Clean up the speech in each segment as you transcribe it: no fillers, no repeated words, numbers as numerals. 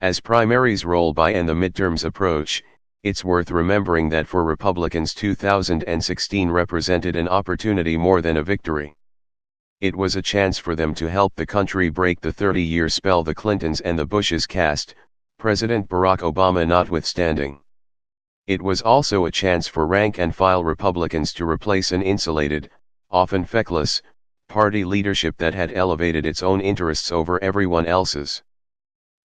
As primaries roll by and the midterms approach, it's worth remembering that for Republicans 2016 represented an opportunity more than a victory. It was a chance for them to help the country break the 30-year spell the Clintons and the Bushes cast, President Barack Obama notwithstanding. It was also a chance for rank-and-file Republicans to replace an insulated, often feckless, party leadership that had elevated its own interests over everyone else's.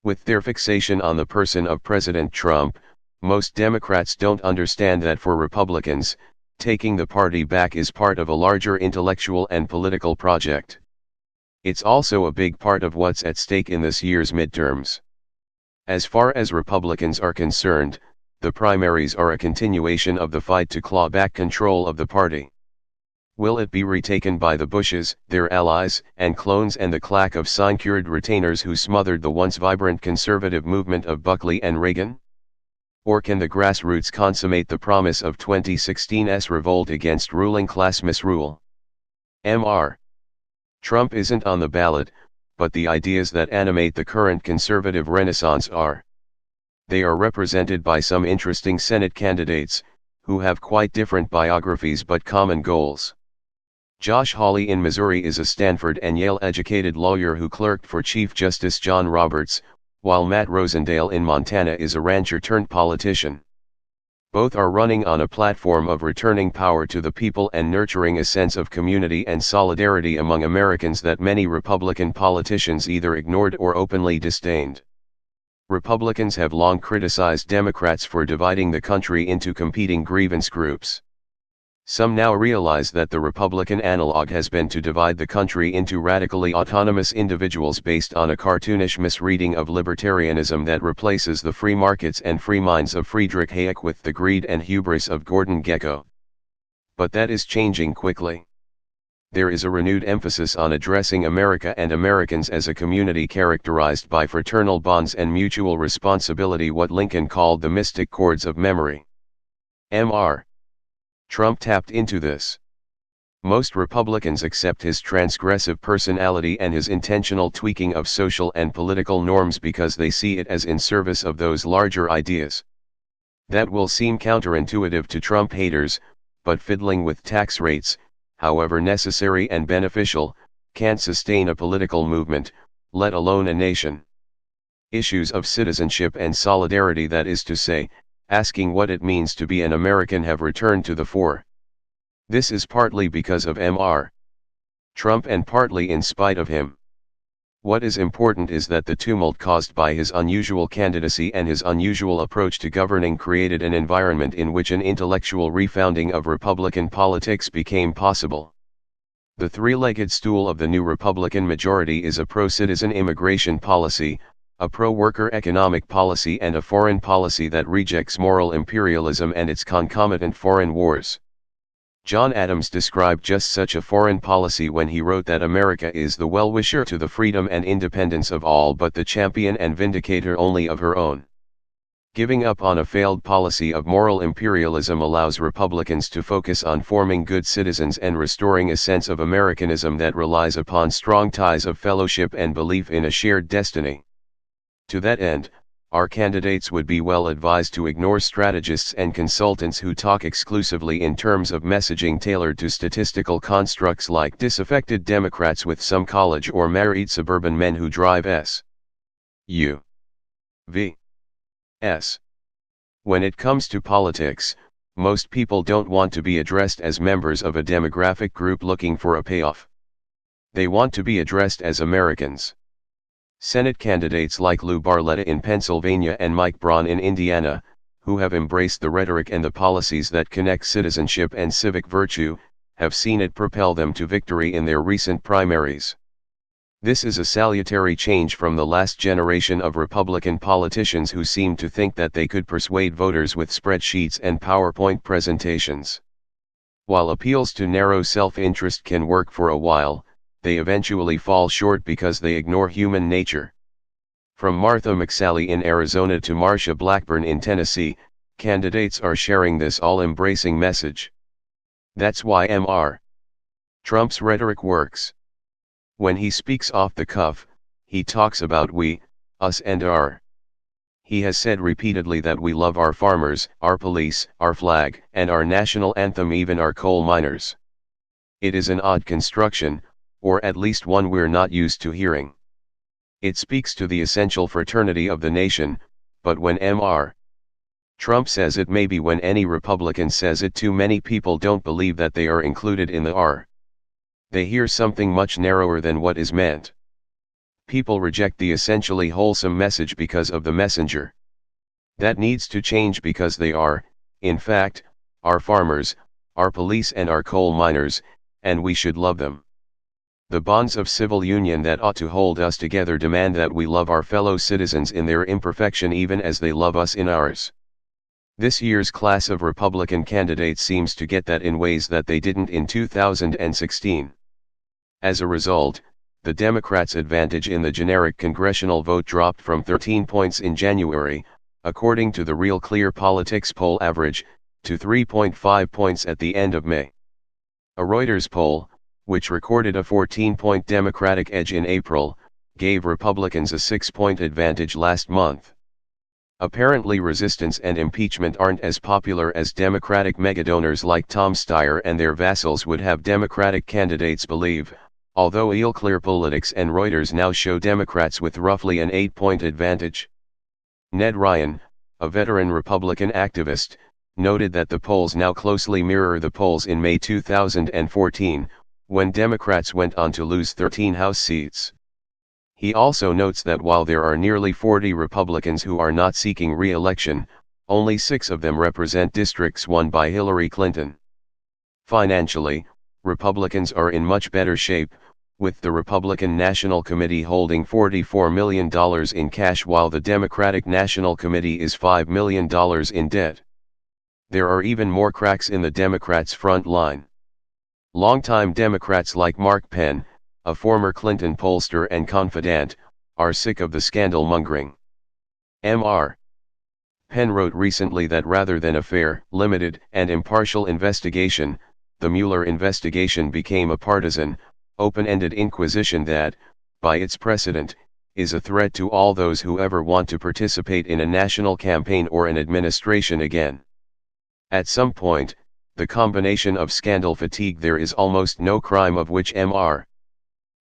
With their fixation on the person of President Trump, most Democrats don't understand that for Republicans, taking the party back is part of a larger intellectual and political project. It's also a big part of what's at stake in this year's midterms. As far as Republicans are concerned, the primaries are a continuation of the fight to claw back control of the party. Will it be retaken by the Bushes, their allies and clones, and the claque of sinecured retainers who smothered the once vibrant conservative movement of Buckley and Reagan? Or can the grassroots consummate the promise of 2016's revolt against ruling class misrule? Mr. Trump isn't on the ballot, but the ideas that animate the current conservative renaissance are. They are represented by some interesting Senate candidates, who have quite different biographies but common goals. Josh Hawley in Missouri is a Stanford and Yale-educated lawyer who clerked for Chief Justice John Roberts, while Matt Rosendale in Montana is a rancher-turned-politician. Both are running on a platform of returning power to the people and nurturing a sense of community and solidarity among Americans that many Republican politicians either ignored or openly disdained. Republicans have long criticized Democrats for dividing the country into competing grievance groups. Some now realize that the Republican analog has been to divide the country into radically autonomous individuals based on a cartoonish misreading of libertarianism that replaces the free markets and free minds of Friedrich Hayek with the greed and hubris of Gordon Gekko. But that is changing quickly. There is a renewed emphasis on addressing America and Americans as a community characterized by fraternal bonds and mutual responsibility, what Lincoln called the mystic chords of memory. Mr. Trump tapped into this. Most Republicans accept his transgressive personality and his intentional tweaking of social and political norms because they see it as in service of those larger ideas. That will seem counterintuitive to Trump haters, but fiddling with tax rates, however necessary and beneficial, can't sustain a political movement, let alone a nation. Issues of citizenship and solidarity, that is to say, asking what it means to be an American, have returned to the fore. This is partly because of Mr. Trump and partly in spite of him. What is important is that the tumult caused by his unusual candidacy and his unusual approach to governing created an environment in which an intellectual refounding of Republican politics became possible. The three-legged stool of the new Republican majority is a pro-citizen immigration policy, a pro-worker economic policy, and a foreign policy that rejects moral imperialism and its concomitant foreign wars. John Adams described just such a foreign policy when he wrote that America is the well-wisher to the freedom and independence of all but the champion and vindicator only of her own. Giving up on a failed policy of moral imperialism allows Republicans to focus on forming good citizens and restoring a sense of Americanism that relies upon strong ties of fellowship and belief in a shared destiny. To that end, our candidates would be well advised to ignore strategists and consultants who talk exclusively in terms of messaging tailored to statistical constructs like disaffected Democrats with some college or married suburban men who drive SUVs. When it comes to politics, most people don't want to be addressed as members of a demographic group looking for a payoff. They want to be addressed as Americans. Senate candidates like Lou Barletta in Pennsylvania and Mike Braun in Indiana, who have embraced the rhetoric and the policies that connect citizenship and civic virtue, have seen it propel them to victory in their recent primaries. This is a salutary change from the last generation of Republican politicians who seemed to think that they could persuade voters with spreadsheets and PowerPoint presentations. While appeals to narrow self-interest can work for a while, they eventually fall short because they ignore human nature. From Martha McSally in Arizona to Marsha Blackburn in Tennessee, candidates are sharing this all-embracing message. That's why Mr. Trump's rhetoric works. When he speaks off the cuff, he talks about we, us and our. He has said repeatedly that we love our farmers, our police, our flag, and our national anthem, even our coal miners. It is an odd construction, or at least one we're not used to hearing. It speaks to the essential fraternity of the nation, but when Mr. Trump says it, maybe when any Republican says it, too many people don't believe that they are included in the R. They hear something much narrower than what is meant. People reject the essentially wholesome message because of the messenger. That needs to change, because they are, in fact, our farmers, our police and our coal miners, and we should love them. The bonds of civil union that ought to hold us together demand that we love our fellow citizens in their imperfection even as they love us in ours. This year's class of Republican candidates seems to get that in ways that they didn't in 2016. As a result, the Democrats' advantage in the generic congressional vote dropped from 13 points in January, according to the Real Clear Politics poll average, to 3.5 points at the end of May. A Reuters poll, which recorded a 14-point Democratic edge in April, gave Republicans a 6-point advantage last month. Apparently resistance and impeachment aren't as popular as Democratic megadonors like Tom Steyer and their vassals would have Democratic candidates believe, although Real Clear Politics and Reuters now show Democrats with roughly an 8-point advantage. Ned Ryan, a veteran Republican activist, noted that the polls now closely mirror the polls in May 2014, when Democrats went on to lose 13 House seats. He also notes that while there are nearly 40 Republicans who are not seeking re-election, only 6 of them represent districts won by Hillary Clinton. Financially, Republicans are in much better shape, with the Republican National Committee holding $44 million in cash while the Democratic National Committee is $5 million in debt. There are even more cracks in the Democrats' front line. Longtime Democrats like Mark Penn, a former Clinton pollster and confidant, are sick of the scandal-mongering. Mr. Penn wrote recently that rather than a fair, limited, and impartial investigation, the Mueller investigation became a partisan, open-ended inquisition that, by its precedent, is a threat to all those who ever want to participate in a national campaign or an administration again. At some point, the combination of scandal fatigue, there is almost no crime of which Mr.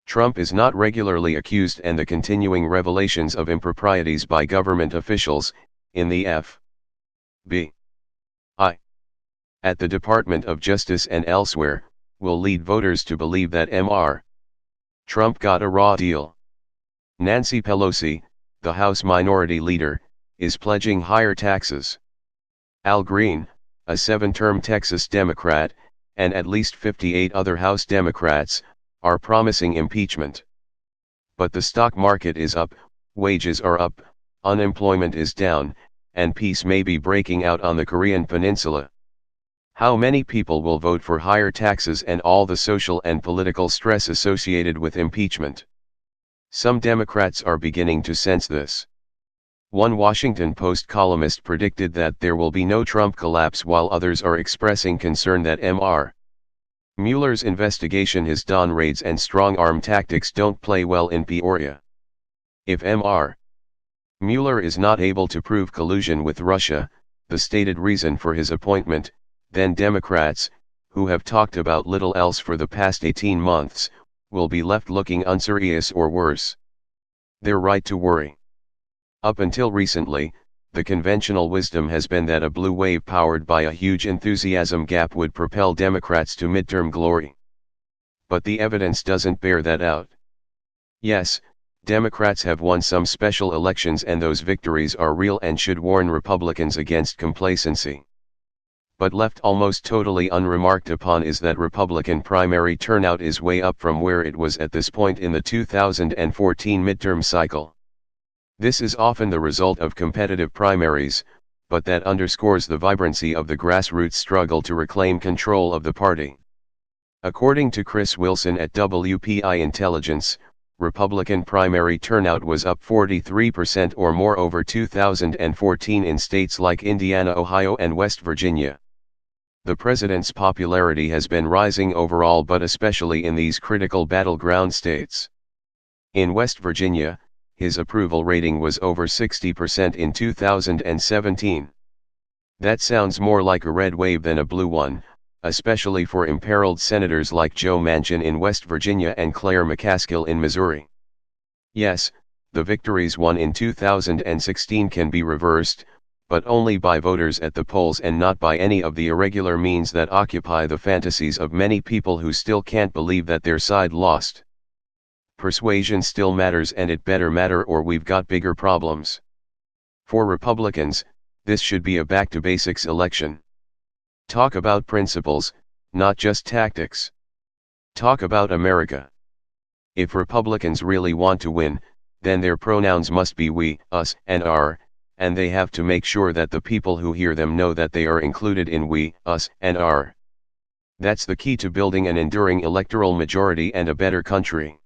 Trump is not regularly accused, and the continuing revelations of improprieties by government officials, in the FBI, at the Department of Justice and elsewhere, will lead voters to believe that Mr. Trump got a raw deal. Nancy Pelosi, the House Minority Leader, is pledging higher taxes. Al Green, a 7-term Texas Democrat, and at least 58 other House Democrats, are promising impeachment. But the stock market is up, wages are up, unemployment is down, and peace may be breaking out on the Korean Peninsula. How many people will vote for higher taxes and all the social and political stress associated with impeachment? Some Democrats are beginning to sense this. One Washington Post columnist predicted that there will be no Trump collapse, while others are expressing concern that Mr. Mueller's investigation, his dawn raids and strong-arm tactics don't play well in Peoria. If Mr. Mueller is not able to prove collusion with Russia, the stated reason for his appointment, then Democrats, who have talked about little else for the past 18 months, will be left looking unserious or worse. They're right to worry. Up until recently, the conventional wisdom has been that a blue wave powered by a huge enthusiasm gap would propel Democrats to midterm glory. But the evidence doesn't bear that out. Yes, Democrats have won some special elections, and those victories are real and should warn Republicans against complacency. But left almost totally unremarked upon is that Republican primary turnout is way up from where it was at this point in the 2014 midterm cycle. This is often the result of competitive primaries, but that underscores the vibrancy of the grassroots struggle to reclaim control of the party. According to Chris Wilson at WPI Intelligence, Republican primary turnout was up 43% or more over 2014 in states like Indiana, Ohio, and West Virginia. The president's popularity has been rising overall, but especially in these critical battleground states. In West Virginia, his approval rating was over 60% in 2017. That sounds more like a red wave than a blue one, especially for imperiled senators like Joe Manchin in West Virginia and Claire McCaskill in Missouri. Yes, the victories won in 2016 can be reversed, but only by voters at the polls and not by any of the irregular means that occupy the fantasies of many people who still can't believe that their side lost. Persuasion still matters, and it better matter or we've got bigger problems. For Republicans, this should be a back-to-basics election. Talk about principles, not just tactics. Talk about America. If Republicans really want to win, then their pronouns must be we, us, and our, and they have to make sure that the people who hear them know that they are included in we, us, and our. That's the key to building an enduring electoral majority and a better country.